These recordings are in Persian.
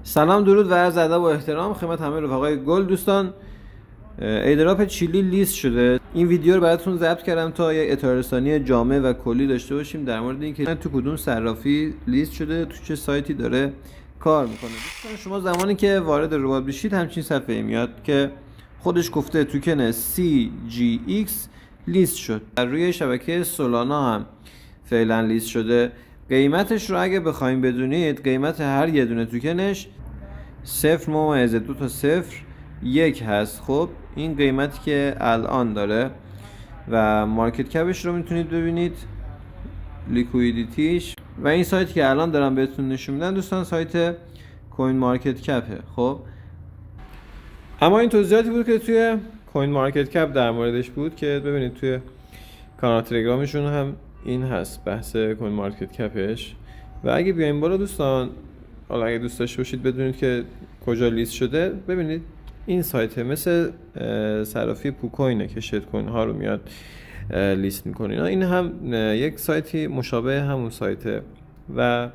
سلام درود و عرض ادب و احترام خدمت همه رفقای گل. دوستان، ایردراپ چیلی لیست شده. این ویدیو رو براتون ضبط کردم تا یک اطلاع‌رسانی جامع و کلی داشته باشیم در مورد اینکه تو کدوم صرافی لیست شده، تو چه سایتی داره کار میکنه. دوستان، شما زمانی که وارد ربات بشید همچین صفحه‌ای میاد که خودش گفته توکن CGX لیست شد. روی شبکه سولانا هم فعلا لیست شده. قیمتش رو اگه بخوایم بدونید، قیمت هر یه دونه توکنش 0.2 تا 0.1 هست. خب این قیمتی که الان داره و مارکت کپش رو میتونید ببینید، لیکویدیتیش. و این سایتی که الان دارم بهتون نشون میدم دوستان سایت کوین مارکت کپه. خب اما این توضیحاتی بود که توی کوین مارکت کپ در موردش بود که ببینید توی کانال تلگرامشون هم این هست، بحث کوین مارکت کپش. و اگه بیایم بالا دوستان، حالا اگه دوست داشته باشید بدونید که کجا لیست شده، ببینید این سایت مثل صرافی پوکوینه که شت کوین ها رو میاد لیست میکنه. این هم یک سایتی مشابه همون سایته و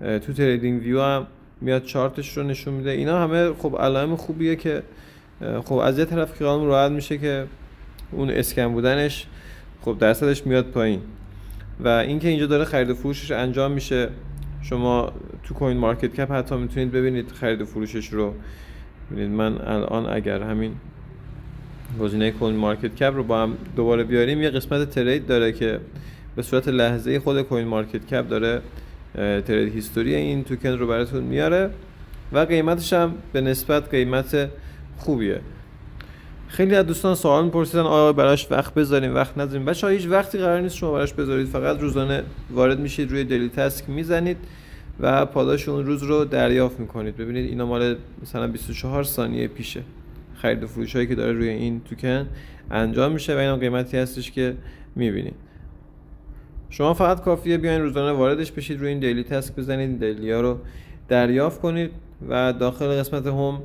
تو تریدینگ ویو هم میاد چارتش رو نشون میده. اینا همه خب علائم خوبیه که خب از یه طرف خیالمون راحت میشه که اون اسکم بودنش خب درصدش میاد پایین و اینکه اینجا داره خرید و فروشش انجام میشه. شما تو کوین مارکت کپ حتی میتونید ببینید خرید و فروشش رو. ببینید من الان اگر همین گزینه کوین مارکت کپ رو با هم دوباره بیاریم، یه قسمت ترید داره که به صورت لحظه‌ای خود کوین مارکت کپ داره ترید هیستوری این توکن رو براتون میاره و قیمتش هم به نسبت قیمت خوبیه. خیلی از دوستان سوال می‌پرسیدن آیا براش وقت بذاریم وقت نذاریم. بچه‌ها هیچ وقتی قرار نیست شما براش بذارید، فقط روزانه وارد میشید، روی دیلی تاسک میزنید و پاداش اون روز رو دریافت میکنید. ببینید اینا مال مثلا 24 ثانیه پیشه خرید و فروش هایی که داره روی این توکن انجام میشه و اینا قیمتی هستش که میبینید. شما فقط کافیه بیاین روزانه واردش بشید، روی این دیلی تاسک بزنید، این دیلی ها رو دریافت کنید و داخل قسمت هوم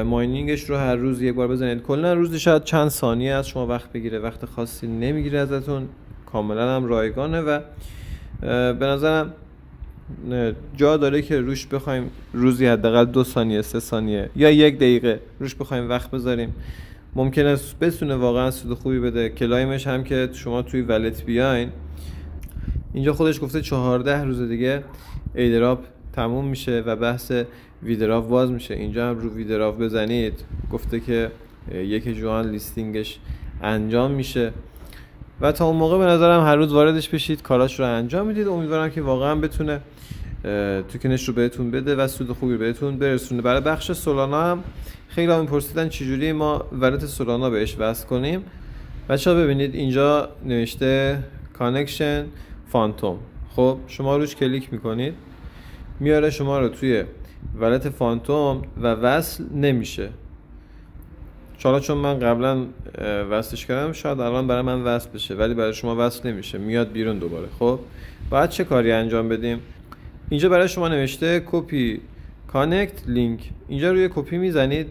ماینینگش رو هر روز یک بار بزنید. کلا روزی شاید چند ثانیه از شما وقت بگیره، وقت خاصی نمیگیره ازتون، کاملا هم رایگانه و به نظرم جا داره که روش بخوایم روزی حداقل 2 ثانیه 3 ثانیه یا 1 دقیقه روش بخوایم وقت بذاریم. ممکنه بتونه واقعا سود خوبی بده. کلایمش هم که شما توی ولت بیاین، اینجا خودش گفته 14 روز دیگه ایردراپ تموم میشه و بحث ویدراپ باز میشه. اینجا هم رو ویدراپ بزنید، گفته که 1 ژوئن لیستینگش انجام میشه و تا اون موقع به نظرم هر روز واردش بشید، کاراش رو انجام میدید. امیدوارم که واقعا بتونه توکنش رو بهتون بده و سود خوبی بهتون برسونه. برای بخش سولانا هم خیلی هم میپرسیدن چجوری ما ولت سولانا بهش وصل کنیم. بچه‌ها ببینید اینجا نوشته کانکشن فانتوم. خب شما روش کلیک میکنید، میاره شما رو توی ولت فانتوم و وصل نمیشه. چون من قبلا وصلش کردم، شاید الان برای من وصل بشه ولی برای شما وصل نمیشه، میاد بیرون دوباره. خب باید چه کاری انجام بدیم؟ اینجا برای شما نوشته کپی کانکت لینک. اینجا روی کپی میزنید،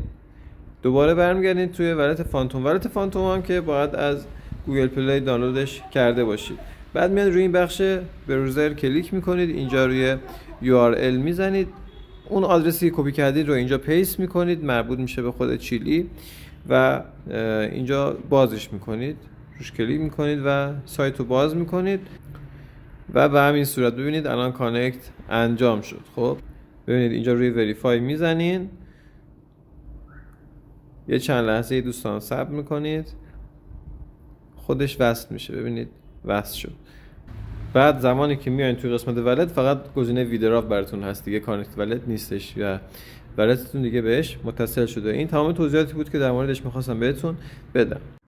دوباره برمیگردید توی ولت فانتوم. ولت فانتوم هم که باید از گوگل پلی دانلودش کرده باشید. بعد میاد روی این بخش بروزر کلیک میکنید، اینجا روی URL میزنید، اون آدرسی که کپی کردید رو اینجا پیست میکنید، مربوط میشه به خود چیلی و اینجا بازش میکنید، روش کلیک میکنید و سایت رو باز میکنید و به همین صورت ببینید الان کانکت انجام شد. خب ببینید اینجا روی وریفای میزنین، یه چند لحظه دوستان صبر میکنید، خودش وصل میشه. ببینید وصل شد. بعد زمانی که میایین توی قسمت ولت فقط گزینه ویدراپ براتون هست دیگه، کانکت ولت نیستش و ولتتون دیگه بهش متصل شده. این تمام توضیحاتی بود که در موردش میخواستم بهتون بدم.